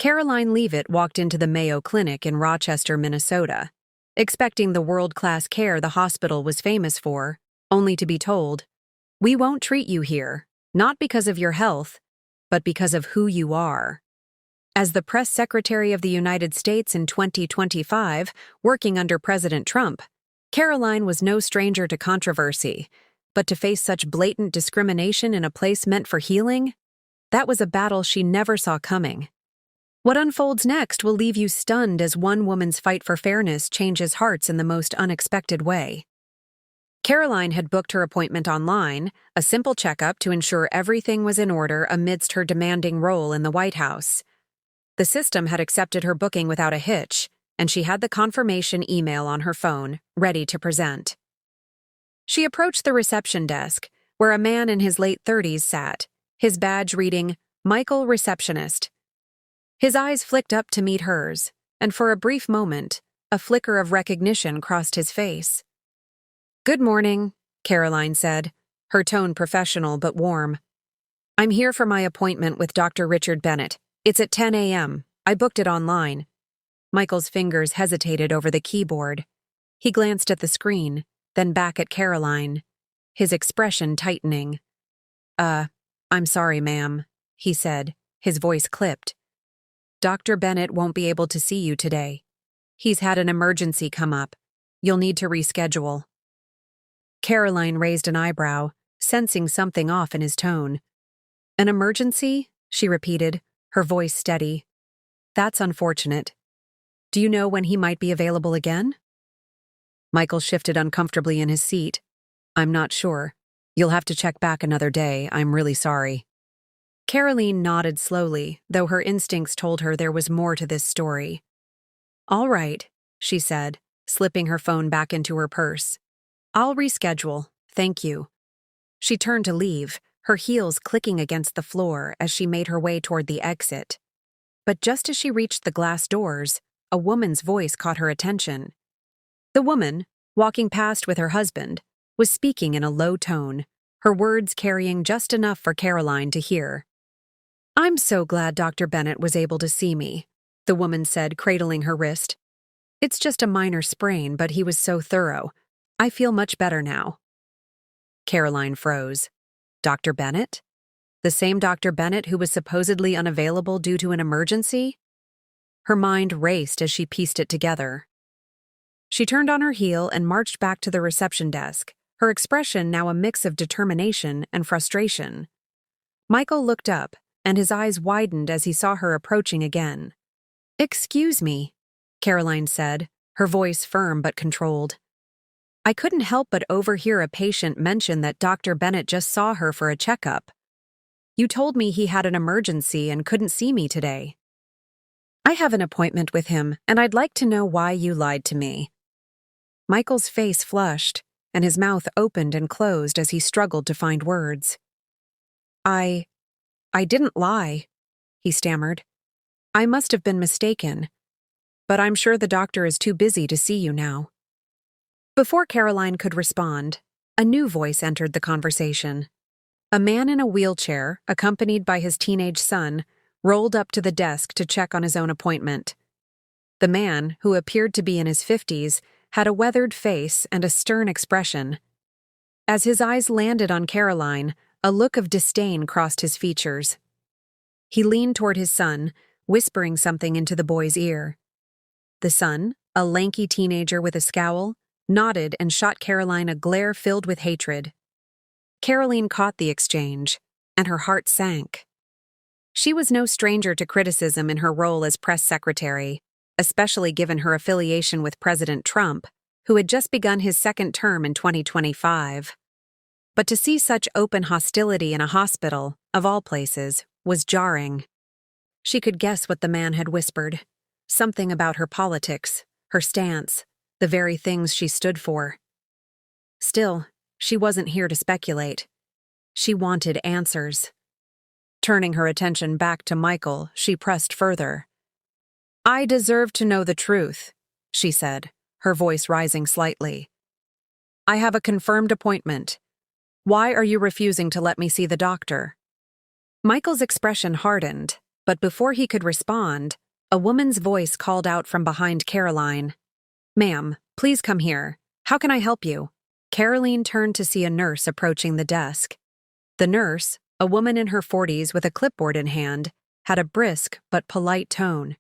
Karoline Leavitt walked into the Mayo Clinic in Rochester, Minnesota, expecting the world-class care the hospital was famous for, only to be told, "We won't treat you here, not because of your health, but because of who you are." As the press secretary of the United States in 2025, working under President Trump, Karoline was no stranger to controversy, but to face such blatant discrimination in a place meant for healing, that was a battle she never saw coming. What unfolds next will leave you stunned as one woman's fight for fairness changes hearts in the most unexpected way. Karoline had booked her appointment online, a simple checkup to ensure everything was in order amidst her demanding role in the White House. The system had accepted her booking without a hitch, and she had the confirmation email on her phone, ready to present. She approached the reception desk, where a man in his late 30s sat, his badge reading, "Michael Receptionist." His eyes flicked up to meet hers, and for a brief moment, a flicker of recognition crossed his face. "Good morning," Karoline said, her tone professional but warm. "I'm here for my appointment with Dr. Richard Bennett. It's at 10 a.m. I booked it online." Michael's fingers hesitated over the keyboard. He glanced at the screen, then back at Karoline, his expression tightening. I'm sorry, ma'am," he said, his voice clipped. "Dr. Bennett won't be able to see you today. He's had an emergency come up. You'll need to reschedule." Karoline raised an eyebrow, sensing something off in his tone. "An emergency?" she repeated, her voice steady. "That's unfortunate. Do you know when he might be available again?" Michael shifted uncomfortably in his seat. "I'm not sure. You'll have to check back another day. I'm really sorry." Karoline nodded slowly, though her instincts told her there was more to this story. "All right," she said, slipping her phone back into her purse. "I'll reschedule, thank you." She turned to leave, her heels clicking against the floor as she made her way toward the exit. But just as she reached the glass doors, a woman's voice caught her attention. The woman, walking past with her husband, was speaking in a low tone, her words carrying just enough for Karoline to hear. "I'm so glad Dr. Bennett was able to see me," the woman said, cradling her wrist. "It's just a minor sprain, but he was so thorough. I feel much better now." Karoline froze. Dr. Bennett? The same Dr. Bennett who was supposedly unavailable due to an emergency? Her mind raced as she pieced it together. She turned on her heel and marched back to the reception desk, her expression now a mix of determination and frustration. Michael looked up, and his eyes widened as he saw her approaching again. "Excuse me," Karoline said, her voice firm but controlled. "I couldn't help but overhear a patient mention that Dr. Bennett just saw her for a checkup. You told me he had an emergency and couldn't see me today. I have an appointment with him, and I'd like to know why you lied to me." Michael's face flushed, and his mouth opened and closed as he struggled to find words. I didn't lie," he stammered. "I must have been mistaken. But I'm sure the doctor is too busy to see you now." Before Karoline could respond, a new voice entered the conversation. A man in a wheelchair, accompanied by his teenage son, rolled up to the desk to check on his own appointment. The man, who appeared to be in his 50s, had a weathered face and a stern expression. As his eyes landed on Karoline, a look of disdain crossed his features. He leaned toward his son, whispering something into the boy's ear. The son, a lanky teenager with a scowl, nodded and shot Karoline a glare filled with hatred. Karoline caught the exchange, and her heart sank. She was no stranger to criticism in her role as press secretary, especially given her affiliation with President Trump, who had just begun his second term in 2025. But to see such open hostility in a hospital, of all places, was jarring. She could guess what the man had whispered. Something about her politics, her stance, the very things she stood for. Still, she wasn't here to speculate. She wanted answers. Turning her attention back to Michael, she pressed further. "I deserve to know the truth," she said, her voice rising slightly. "I have a confirmed appointment. Why are you refusing to let me see the doctor?" Michael's expression hardened, But before he could respond, a woman's voice called out from behind Karoline. "Ma'am, please come here. How can I help you?" Karoline turned to see a nurse approaching the desk. The nurse, a woman in her 40s with a clipboard in hand, had a brisk but polite tone.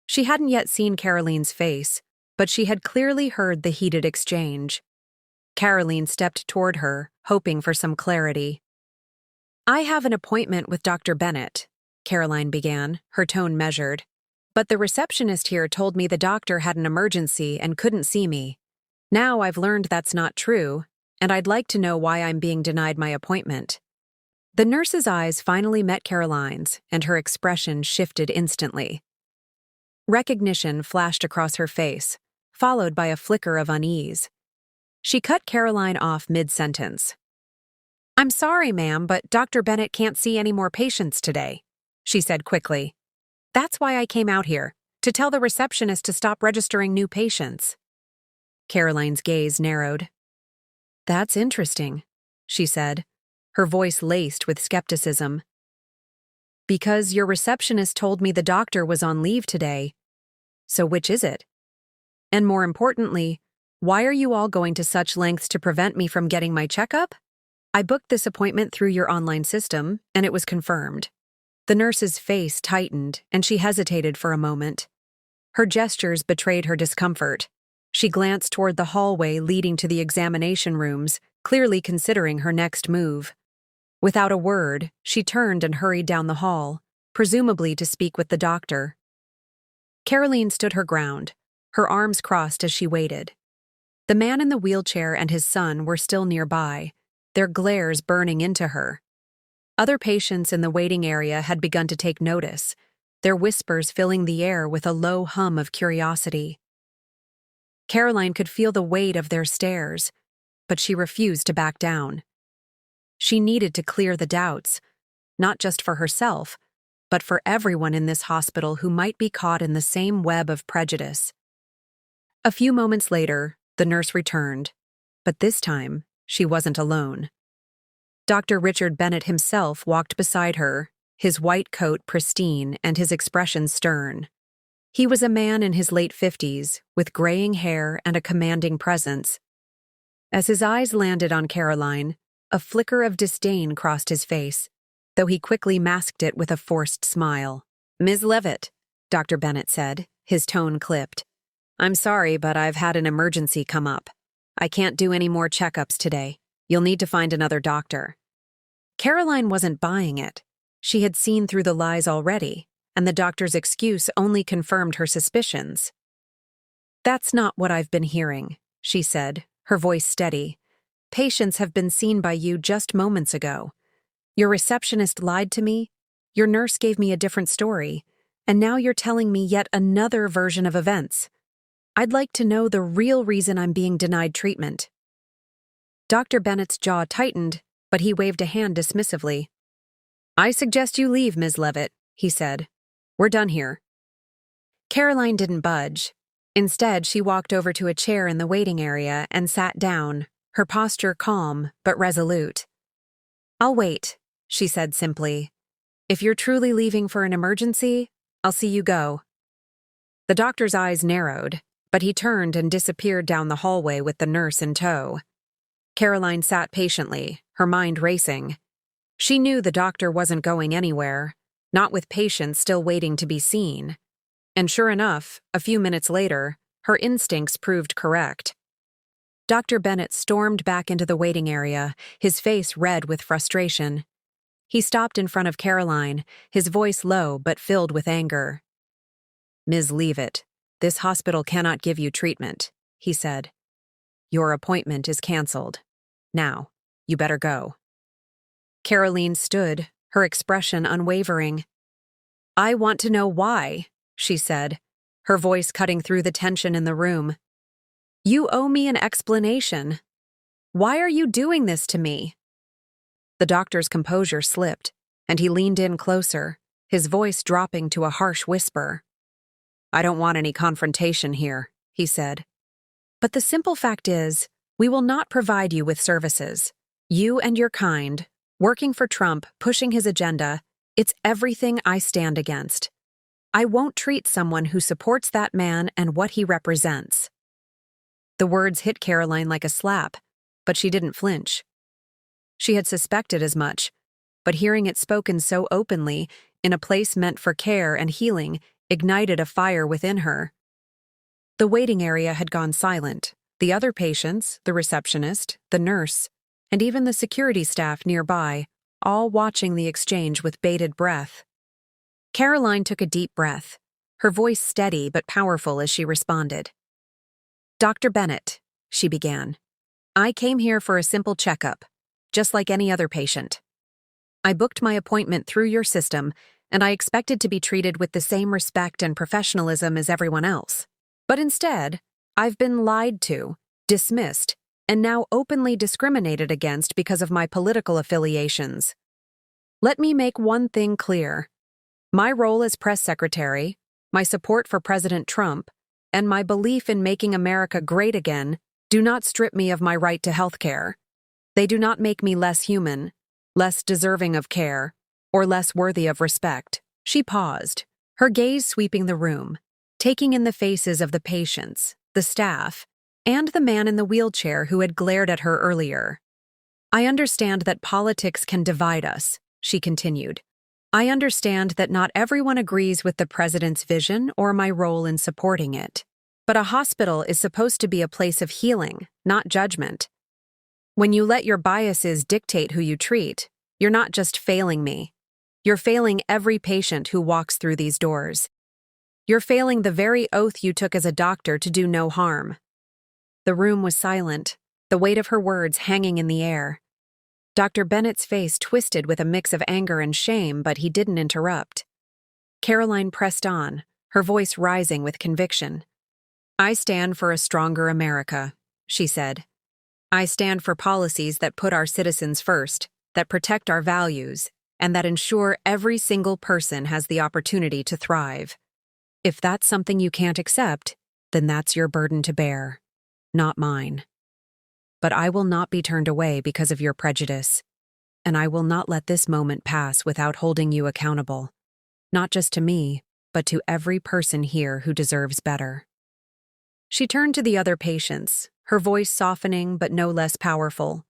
She hadn't yet seen Karoline's face, but she had clearly heard the heated exchange. Karoline stepped toward her, hoping for some clarity. "I have an appointment with Dr. Bennett," Karoline began, her tone measured. "But the receptionist here told me the doctor had an emergency and couldn't see me. Now I've learned that's not true, and I'd like to know why I'm being denied my appointment." The nurse's eyes finally met Karoline's, and her expression shifted instantly. Recognition flashed across her face, followed by a flicker of unease. She cut Karoline off mid-sentence. "I'm sorry, ma'am, but Dr. Bennett can't see any more patients today," she said quickly. "That's why I came out here, to tell the receptionist to stop registering new patients." Karoline's gaze narrowed. "That's interesting," she said, her voice laced with skepticism. "Because your receptionist told me the doctor was on leave today. So which is it? And more importantly, why are you all going to such lengths to prevent me from getting my checkup? I booked this appointment through your online system, and it was confirmed." The nurse's face tightened, and she hesitated for a moment. Her gestures betrayed her discomfort. She glanced toward the hallway leading to the examination rooms, clearly considering her next move. Without a word, she turned and hurried down the hall, presumably to speak with the doctor. Karoline stood her ground, her arms crossed as she waited. The man in the wheelchair and his son were still nearby, their glares burning into her. Other patients in the waiting area had begun to take notice, their whispers filling the air with a low hum of curiosity. Karoline could feel the weight of their stares, but she refused to back down. She needed to clear the doubts, not just for herself, but for everyone in this hospital who might be caught in the same web of prejudice. A few moments later, the nurse returned, but this time, she wasn't alone. Dr. Richard Bennett himself walked beside her, his white coat pristine and his expression stern. He was a man in his late 50s, with graying hair and a commanding presence. As his eyes landed on Karoline, a flicker of disdain crossed his face, though he quickly masked it with a forced smile. "Ms. Leavitt," Dr. Bennett said, his tone clipped. "I'm sorry, but I've had an emergency come up. I can't do any more checkups today. You'll need to find another doctor." Karoline wasn't buying it. She had seen through the lies already, and the doctor's excuse only confirmed her suspicions. "That's not what I've been hearing," she said, her voice steady. "Patients have been seen by you just moments ago. Your receptionist lied to me, your nurse gave me a different story, and now you're telling me yet another version of events. I'd like to know the real reason I'm being denied treatment." Dr. Bennett's jaw tightened, but he waved a hand dismissively. "I suggest you leave, Ms. Leavitt," he said. "We're done here." Karoline didn't budge. Instead, she walked over to a chair in the waiting area and sat down, her posture calm but resolute. "I'll wait," she said simply. "If you're truly leaving for an emergency, I'll see you go." The doctor's eyes narrowed, but he turned and disappeared down the hallway with the nurse in tow. Karoline sat patiently, her mind racing. She knew the doctor wasn't going anywhere, not with patients still waiting to be seen. And sure enough, a few minutes later, her instincts proved correct. Dr. Bennett stormed back into the waiting area, his face red with frustration. He stopped in front of Karoline, his voice low but filled with anger. "Ms. Leavitt, this hospital cannot give you treatment," he said. "Your appointment is canceled. Now, you better go." Karoline stood, her expression unwavering. "I want to know why," she said, her voice cutting through the tension in the room. "You owe me an explanation. Why are you doing this to me?" The doctor's composure slipped, and he leaned in closer, his voice dropping to a harsh whisper. "I don't want any confrontation here," he said. "But the simple fact is, we will not provide you with services. You and your kind, working for Trump, pushing his agenda, It's everything I stand against. I won't treat someone who supports that man and what he represents." The words hit Karoline like a slap, but she didn't flinch. She had suspected as much, but hearing it spoken so openly, in a place meant for care and healing, ignited a fire within her. The waiting area had gone silent. The other patients, the receptionist, the nurse, and even the security staff nearby, all watching the exchange with bated breath. Karoline took a deep breath, her voice steady but powerful as she responded. "Dr. Bennett," she began, "I came here for a simple checkup, just like any other patient. I booked my appointment through your system, and I expected to be treated with the same respect and professionalism as everyone else. But instead, I've been lied to, dismissed, and now openly discriminated against because of my political affiliations. Let me make one thing clear. My role as press secretary, my support for President Trump, and my belief in making America great again do not strip me of my right to health care. They do not make me less human, less deserving of care, or less worthy of respect." She paused, her gaze sweeping the room, taking in the faces of the patients, the staff, and the man in the wheelchair who had glared at her earlier. "I understand that politics can divide us," she continued. "I understand that not everyone agrees with the president's vision or my role in supporting it. But a hospital is supposed to be a place of healing, not judgment. When you let your biases dictate who you treat, you're not just failing me. You're failing every patient who walks through these doors. You're failing the very oath you took as a doctor to do no harm." The room was silent, the weight of her words hanging in the air. Dr. Bennett's face twisted with a mix of anger and shame, but he didn't interrupt. Karoline pressed on, her voice rising with conviction. "I stand for a stronger America," she said. "I stand for policies that put our citizens first, that protect our values, and that ensure every single person has the opportunity to thrive. If that's something you can't accept, then that's your burden to bear, not mine. But I will not be turned away because of your prejudice, and I will not let this moment pass without holding you accountable, not just to me, but to every person here who deserves better." She turned to the other patients, her voice softening but no less powerful.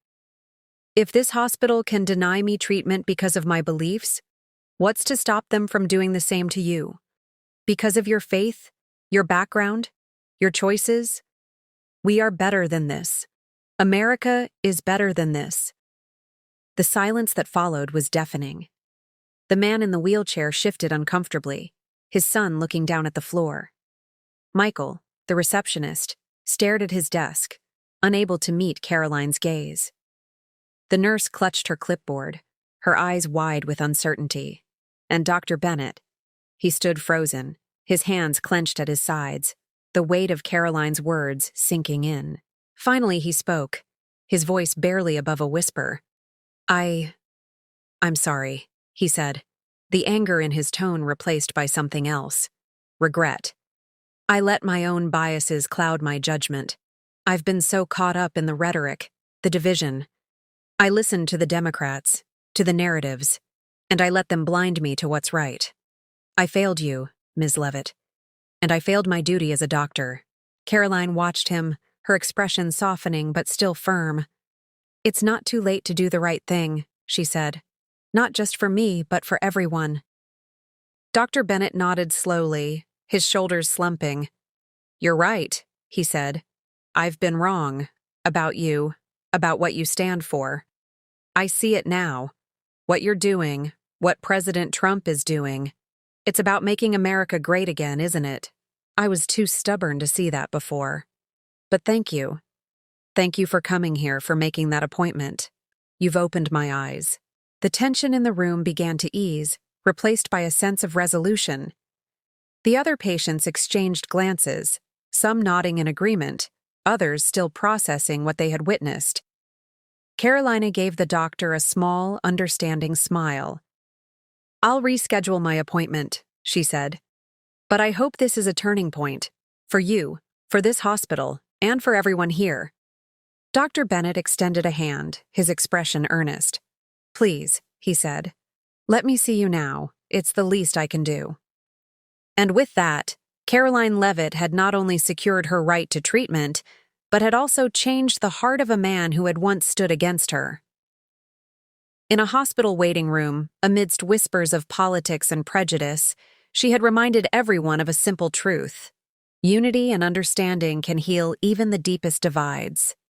"If this hospital can deny me treatment because of my beliefs, what's to stop them from doing the same to you? Because of your faith, your background, your choices? We are better than this. America is better than this." The silence that followed was deafening. The man in the wheelchair shifted uncomfortably, his son looking down at the floor. Michael, the receptionist, stared at his desk, unable to meet Karoline's gaze. The nurse clutched her clipboard, her eyes wide with uncertainty. And Dr. Bennett, he stood frozen, his hands clenched at his sides, the weight of Karoline's words sinking in. Finally he spoke, his voice barely above a whisper. I'm sorry," he said, the anger in his tone replaced by something else. Regret. "I let my own biases cloud my judgment. I've been so caught up in the rhetoric, the division. I listened to the Democrats, to the narratives, and I let them blind me to what's right. I failed you, Ms. Leavitt, and I failed my duty as a doctor." Karoline watched him, her expression softening but still firm. "It's not too late to do the right thing," she said. "Not just for me, but for everyone." Dr. Bennett nodded slowly, his shoulders slumping. "You're right," he said. "I've been wrong. About you. About what you stand for. I see it now. What you're doing, what President Trump is doing. It's about making America great again, isn't it? I was too stubborn to see that before. But thank you. Thank you for coming here, for making that appointment. You've opened my eyes." The tension in the room began to ease, replaced by a sense of resolution. The other patients exchanged glances, some nodding in agreement, others still processing what they had witnessed. Karoline gave the doctor a small, understanding smile. "I'll reschedule my appointment," she said. "But I hope this is a turning point. For you, for this hospital, and for everyone here." Dr. Bennett extended a hand, his expression earnest. "Please," he said. Let me see you now. It's the least I can do. And with that, Karoline Leavitt had not only secured her right to treatment, but had also changed the heart of a man who had once stood against her. In a hospital waiting room, amidst whispers of politics and prejudice, she had reminded everyone of a simple truth. Unity and understanding can heal even the deepest divides.